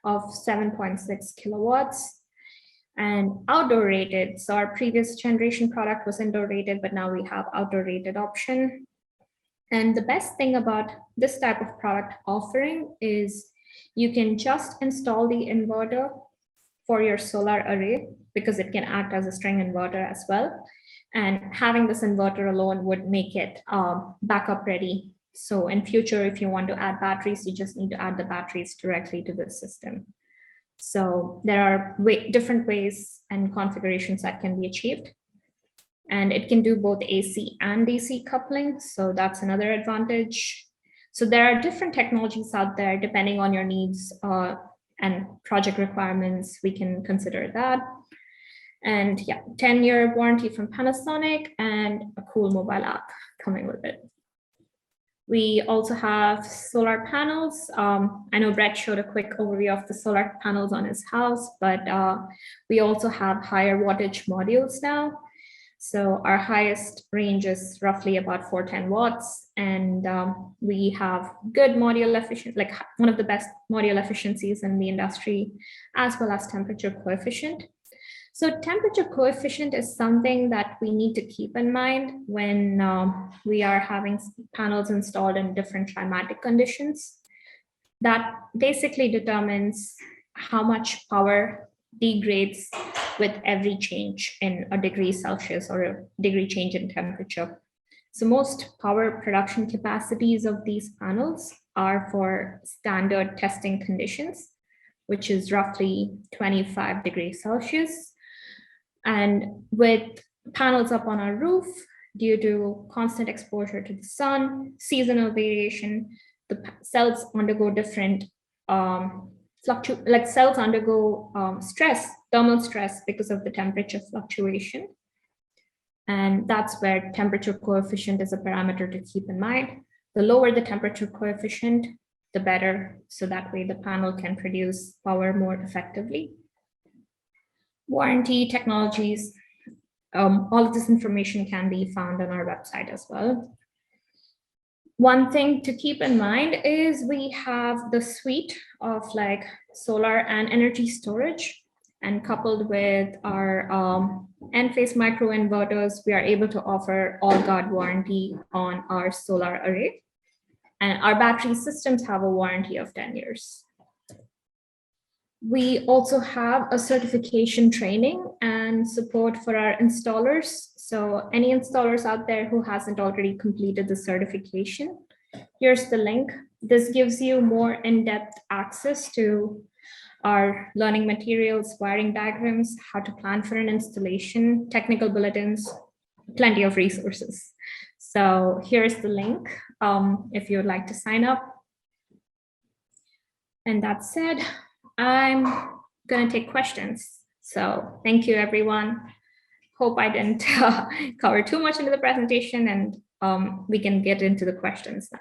of 7.6 kilowatts. And outdoor rated. So our previous generation product was indoor rated, but now we have outdoor rated option. And the best thing about this type of product offering is you can just install the inverter for your solar array, because it can act as a string inverter as well. And having this inverter alone would make it backup ready. So in future, if you want to add batteries, you just need to add the batteries directly to the system. So there are different ways and configurations that can be achieved. And it can do both AC and DC coupling. So that's another advantage. So there are different technologies out there depending on your needs and project requirements. We can consider that. And yeah, 10-year warranty from Panasonic and a cool mobile app coming with it. We also have solar panels. I know Brett showed a quick overview of the solar panels on his house, but we also have higher wattage modules now. So our highest range is roughly about 410 watts, and we have good module efficiency, like one of the best module efficiencies in the industry, as well as temperature coefficient. So temperature coefficient is something that we need to keep in mind when we are having panels installed in different climatic conditions. That basically determines how much power degrades with every change in a degree Celsius or a degree change in temperature. So most power production capacities of these panels are for standard testing conditions, which is roughly 25 degrees Celsius. And with panels up on our roof, due to constant exposure to the sun, seasonal variation, the cells undergo different cells undergo stress, thermal stress because of the temperature fluctuation. And that's where temperature coefficient is a parameter to keep in mind. The lower the temperature coefficient, the better. So that way the panel can produce power more effectively. Warranty technologies, all of this information can be found on our website as well. One thing to keep in mind is we have the suite of like solar and energy storage, and coupled with our N-phase microinverters, we are able to offer all guard warranty on our solar array. And our battery systems have a warranty of 10 years. We also have a certification training and support for our installers. So any installers out there who hasn't already completed the certification, here's the link. This gives you more in-depth access to our learning materials, wiring diagrams, how to plan for an installation, technical bulletins, plenty of resources. So here's the link if you would like to sign up. And that said, I'm going to take questions. So thank you, everyone. Hope I didn't cover too much into the presentation, and we can get into the questions now.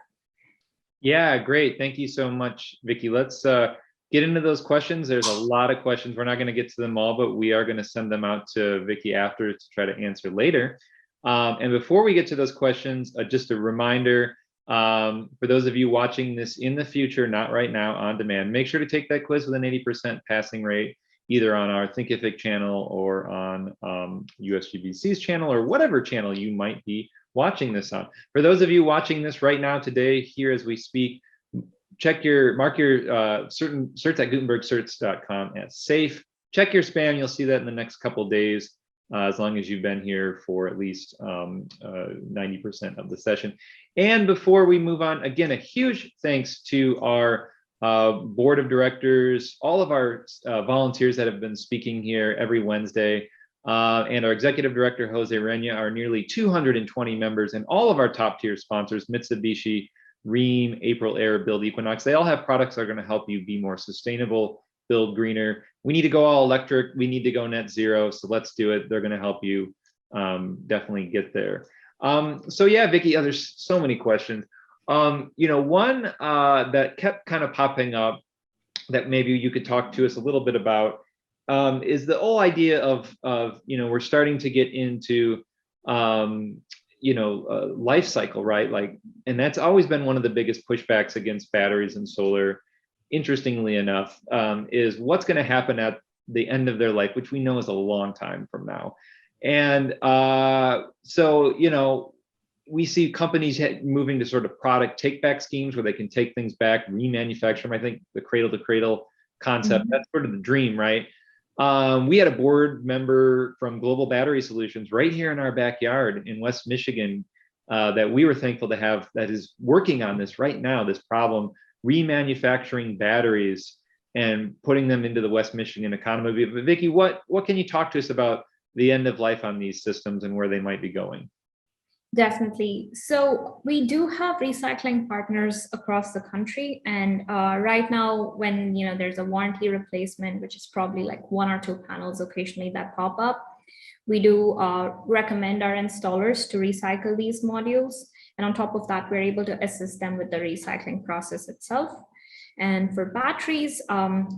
Yeah, great. Thank you so much, Vicky. Let's get into those questions. There's a lot of questions. We're not going to get to them all, but we are going to send them out to Vicky after to try to answer later. And before we get to those questions, just a reminder, for those of you watching this in the future, not right now, on demand, make sure to take that quiz with an 80% passing rate, either on our Thinkific channel or on USGBC's channel, or whatever channel you might be watching this on. For those of you watching this right now today, here as we speak, mark your certs at gutenbergcerts.com as safe. Check your spam. You'll see that in the next couple of days, as long as you've been here for at least 90% of the session. And before we move on, again, a huge thanks to our board of directors, all of our volunteers that have been speaking here every Wednesday, and our executive director, Jose Renya, our nearly 220 members, and all of our top tier sponsors, Mitsubishi, Rheem, April Air, Build Equinox. They all have products that are going to help you be more sustainable, build greener. We need to go all electric. We need to go net zero. So let's do it. They're going to help you definitely get there. So yeah, Vicky, there's so many questions. One that kept kind of popping up that maybe you could talk to us a little bit about is the whole idea of we're starting to get into life cycle, right? Like, and that's always been one of the biggest pushbacks against batteries and solar, interestingly enough, is what's going to happen at the end of their life, which we know is a long time from now. And we see companies moving to sort of product take back schemes where they can take things back, remanufacture them. I think the cradle to cradle concept, that's sort of the dream, right? We had a board member from Global Battery Solutions right here in our backyard in West Michigan that we were thankful to have, that is working on this right now, this problem, remanufacturing batteries and putting them into the West Michigan economy. But Vicky, what can you talk to us about the end of life on these systems and where they might be going? Definitely. So we do have recycling partners across the country. And right now, when there's a warranty replacement, which is probably like 1 or 2 panels occasionally that pop up, we do recommend our installers to recycle these modules. And on top of that, we're able to assist them with the recycling process itself. And for batteries,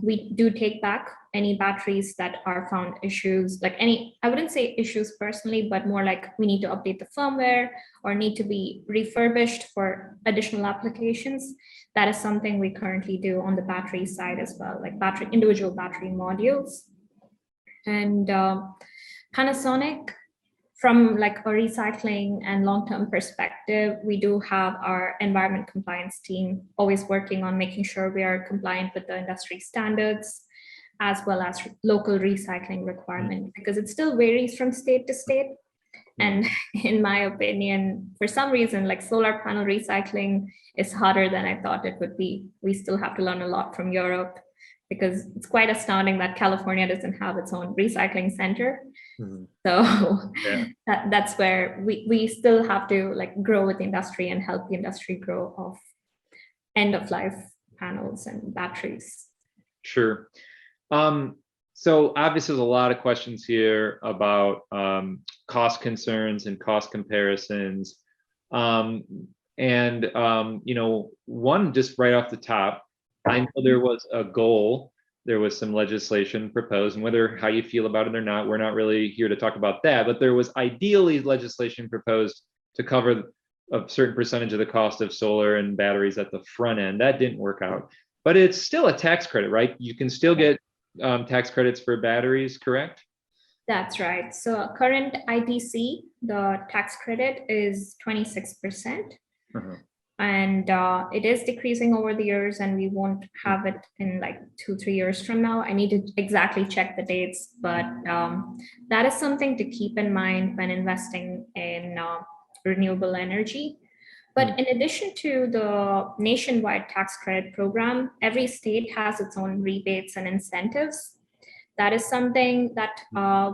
we do take back any batteries that are found issues, like I wouldn't say issues personally, but more like we need to update the firmware or need to be refurbished for additional applications. That is something we currently do on the battery side as well, like individual battery modules. And Panasonic, from like a recycling and long-term perspective, we do have our environment compliance team always working on making sure we are compliant with the industry standards, as well as local recycling requirement, because it still varies from state to state. And in my opinion, for some reason, like solar panel recycling is harder than I thought it would be. We still have to learn a lot from Europe, because it's quite astounding that California doesn't have its own recycling center. So Yeah. that's where we still have to like grow with the industry and help the industry grow of end of life panels and batteries. Sure. So obviously there's a lot of questions here about cost concerns and cost comparisons. You know, one just right off the top, I know there was a goal, there was some legislation proposed, and whether how you feel about it or not, we're not really here to talk about that, but there was ideally legislation proposed to cover a certain percentage of the cost of solar and batteries at the front end. That didn't work out, but it's still a tax credit, right? You can still get tax credits for batteries, correct? That's right. So current ITC, the tax credit is 26%. And it is decreasing over the years, and we won't have it in like 2-3 years from now. I need to exactly check the dates, but that is something to keep in mind when investing in renewable energy. But in addition to the nationwide tax credit program, every state has its own rebates and incentives. That is something that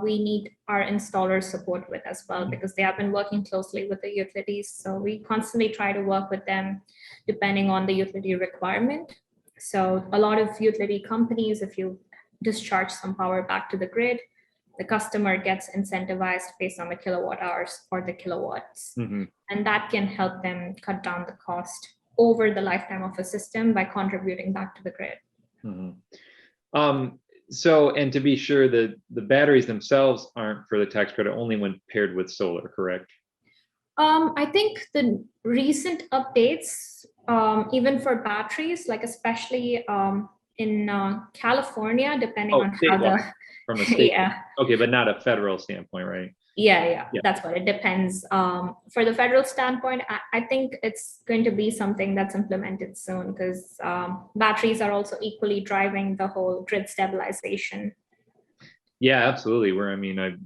we need our installers support with as well, because they have been working closely with the utilities. So we constantly try to work with them depending on the utility requirement. So a lot of utility companies, if you discharge some power back to the grid, the customer gets incentivized based on the kilowatt hours or the kilowatts. And that can help them cut down the cost over the lifetime of a system by contributing back to the grid. So, and to be sure that the batteries themselves aren't for the tax credit only when paired with solar, correct? I think the recent updates, even for batteries, like especially in California, depending on how the from a state, okay, but not a federal standpoint, right? Yeah, that's what it depends. For the federal standpoint, I think it's going to be something that's implemented soon, because batteries are also equally driving the whole grid stabilization. Yeah, absolutely. I'm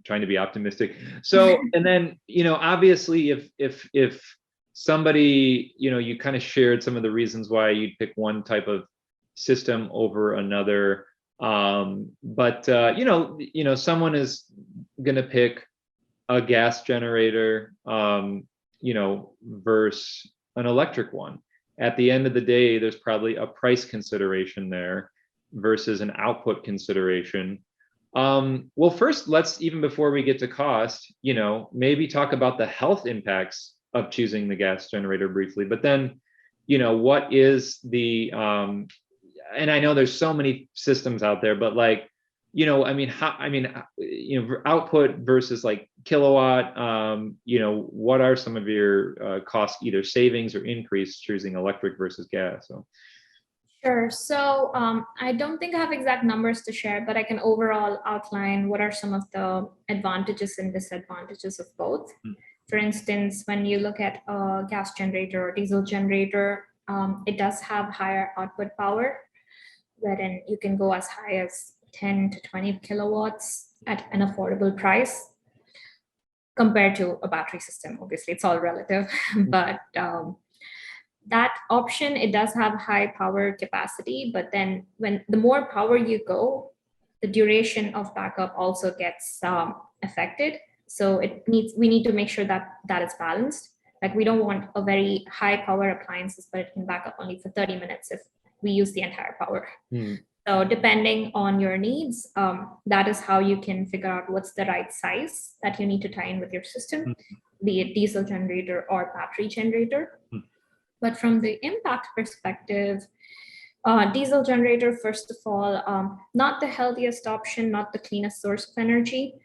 trying to be optimistic. So, and then, you know, obviously if somebody, you know, you kind of shared some of the reasons why you'd pick one type of system over another. You know, someone is going to pick a gas generator, you know, versus an electric one. At the end of the day, there's probably a price consideration there versus an output consideration. Well, first, let's, even before we get to cost, you know, maybe talk about the health impacts of choosing the gas generator briefly, but then, you know, what is the, and I know there's so many systems out there, but like, you know, you know, output versus like kilowatt, you know, what are some of your cost, either savings or increase choosing electric versus gas? So. Sure. So I don't think I have exact numbers to share, but I can overall outline what are some of the advantages and disadvantages of both. For instance, when you look at a gas generator or diesel generator, it does have higher output power, wherein you can go as high as 10 to 20 kilowatts at an affordable price compared to a battery system. Obviously, it's all relative, but that option, it does have high power capacity, but then when the more power you go, the duration of backup also gets affected. So we need to make sure that that is balanced. Like, we don't want a very high power appliances, but it can back up only for 30 minutes if we use the entire power. So depending on your needs, that is how you can figure out what's the right size that you need to tie in with your system, be it diesel generator or battery generator. But from the impact perspective, diesel generator, first of all, not the healthiest option, not the cleanest source of energy.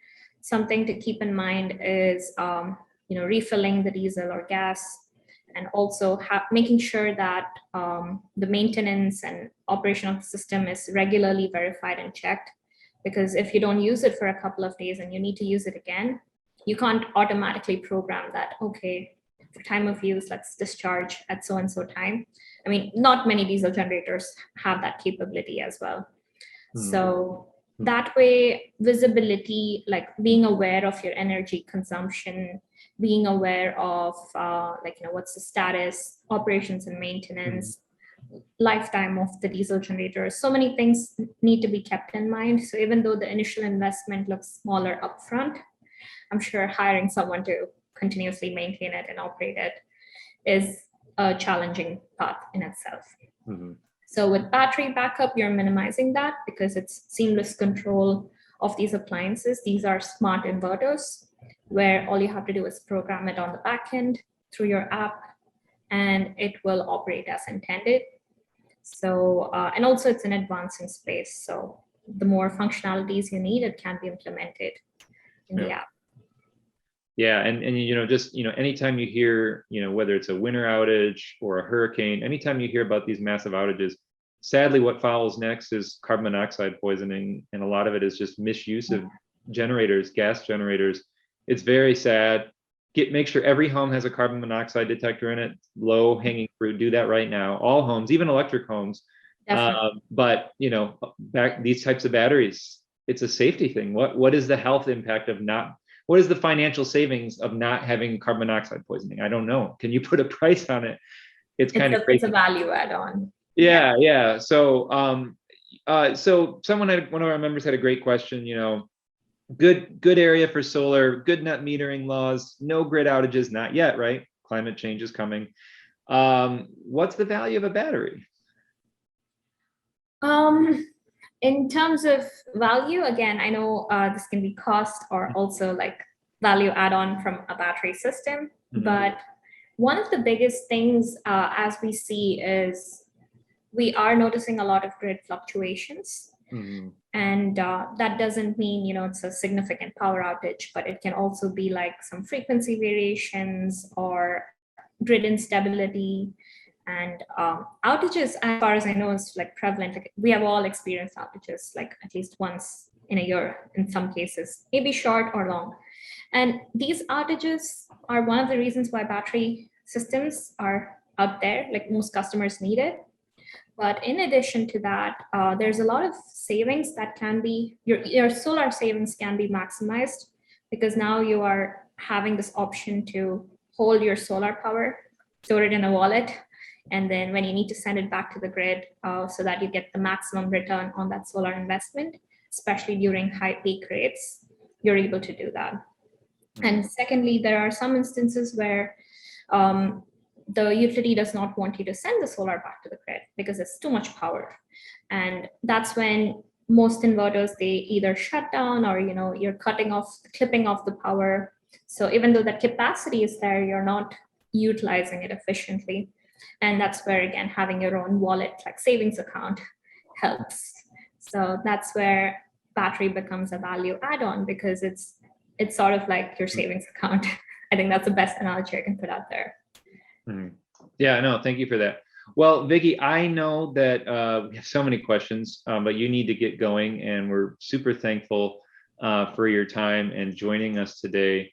Something to keep in mind is, you know, refilling the diesel or gas, and also making sure that the maintenance and operation of the system is regularly verified and checked. because if you don't use it for a couple of days and you need to use it again, you can't automatically program that, okay, for time of use, let's discharge at so and so time. I mean, not many diesel generators have that capability as well. So that way, visibility, like being aware of your energy consumption, being aware of what's the status, operations and maintenance, lifetime of the diesel generator. So many things need to be kept in mind. So even though the initial investment looks smaller upfront, I'm sure hiring someone to continuously maintain it and operate it is a challenging path in itself. So with battery backup, you're minimizing that because it's seamless control of these appliances. These are smart inverters where all you have to do is program it on the back end through your app, and it will operate as intended. So, and also it's an advancing space. So the more functionalities you need, it can be implemented in the app. Yeah, and just anytime you hear, whether it's a winter outage or a hurricane, anytime you hear about these massive outages, sadly what follows next is carbon monoxide poisoning, and a lot of it is just misuse of generators, gas generators. It's very sad. Make sure every home has a carbon monoxide detector in it. Low hanging fruit, do that right now. All homes, even electric homes. But these types of batteries, it's a safety thing. What is the health impact of not? What is the financial savings of not having carbon monoxide poisoning? I don't know. Can you put a price on it? It's kind of crazy. It's a value add-on. Yeah. So, so one of our members had a great question. Good area for solar, good net metering laws, no grid outages, not yet, right? Climate change is coming. What's the value of a battery? In terms of value, again, I know this can be cost or also like value add-on from a battery system. But one of the biggest things as we see is we are noticing a lot of grid fluctuations. And that doesn't mean, it's a significant power outage, but it can also be like some frequency variations or grid instability. And outages, as far as I know, is like prevalent. Like, we have all experienced outages, like at least once in a year in some cases, maybe short or long. And these outages are one of the reasons why battery systems are out there, like most customers need it. But in addition to that, there's a lot of savings that can be, your solar savings can be maximized because now you are having this option to hold your solar power, store it in a wallet, and then when you need to send it back to the grid so that you get the maximum return on that solar investment, especially during high peak rates, you're able to do that. And secondly, there are some instances where the utility does not want you to send the solar back to the grid because it's too much power. And that's when most inverters, they either shut down or, you're clipping off the power. So even though that capacity is there, you're not utilizing it efficiently. And that's where, again, having your own wallet, like savings account, helps. So that's where battery becomes a value add-on because it's sort of like your savings account. I think that's the best analogy I can put out there. Yeah, no, thank you for that. Well, Vicky, I know that we have so many questions, but you need to get going, and we're super thankful for your time and joining us today.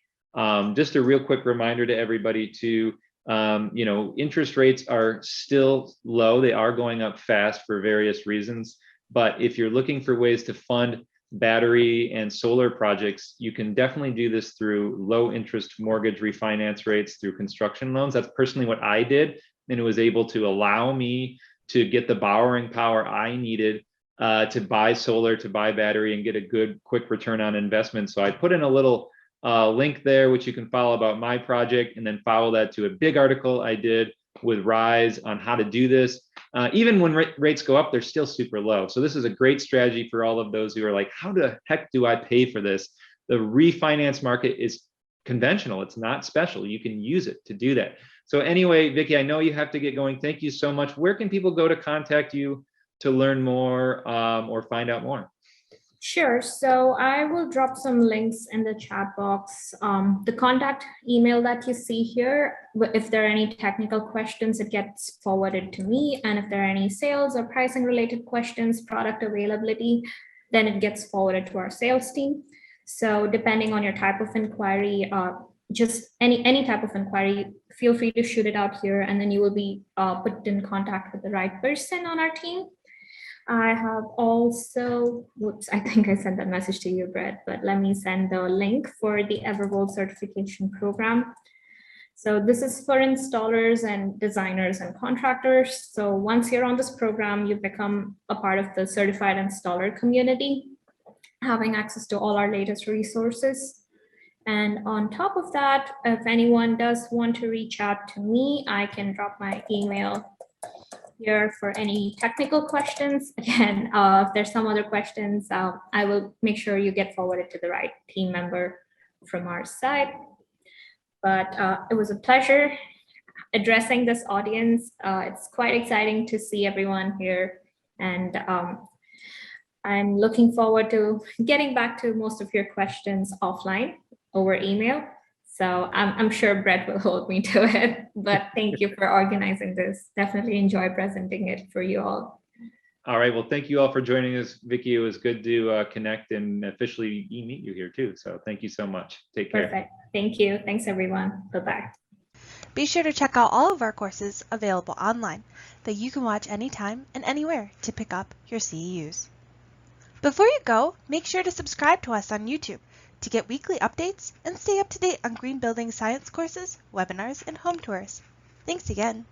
Just a real quick reminder to everybody to, interest rates are still low. They are going up fast for various reasons, but if you're looking for ways to fund battery and solar projects, you can definitely do this through low interest mortgage refinance rates through construction loans. That's personally what I did, and it was able to allow me to get the borrowing power I needed to buy solar, to buy battery, and get a good quick return on investment. So I put in a little link there, which you can follow about my project, and then follow that to a big article I did with Rise on how to do this. Even when rates go up, they're still super low. So this is a great strategy for all of those who are like, how the heck do I pay for this? The refinance market is conventional. It's not special. You can use it to do that. So anyway, Vicky, I know you have to get going. Thank you so much. Where can people go to contact you to learn more or find out more? Sure. So I will drop some links in the chat box. The contact email that you see here, if there are any technical questions, it gets forwarded to me. And if there are any sales or pricing related questions, product availability, then it gets forwarded to our sales team. So depending on your type of inquiry, just any type of inquiry, feel free to shoot it out here, and then you will be put in contact with the right person on our team. I have also, whoops, I think I sent that message to you, Brett, but let me send the link for the Evervolt certification program. So this is for installers and designers and contractors. So once you're on this program, you become a part of the certified installer community, having access to all our latest resources. And on top of that, if anyone does want to reach out to me, I can drop my email here for any technical questions. Again, if there's some other questions, I will make sure you get forwarded to the right team member from our side. But it was a pleasure addressing this audience. It's quite exciting to see everyone here, and I'm looking forward to getting back to most of your questions offline over email. So I'm sure Brett will hold me to it, but thank you for organizing this. Definitely enjoy presenting it for you all. All right, well, thank you all for joining us, Vicky. It was good to connect and officially meet you here too. So thank you so much. Take care. Perfect. Thank you. Thanks, everyone. Bye-bye. Be sure to check out all of our courses available online that you can watch anytime and anywhere to pick up your CEUs. Before you go, make sure to subscribe to us on YouTube to get weekly updates and stay up to date on green building science courses, webinars, and home tours. Thanks again.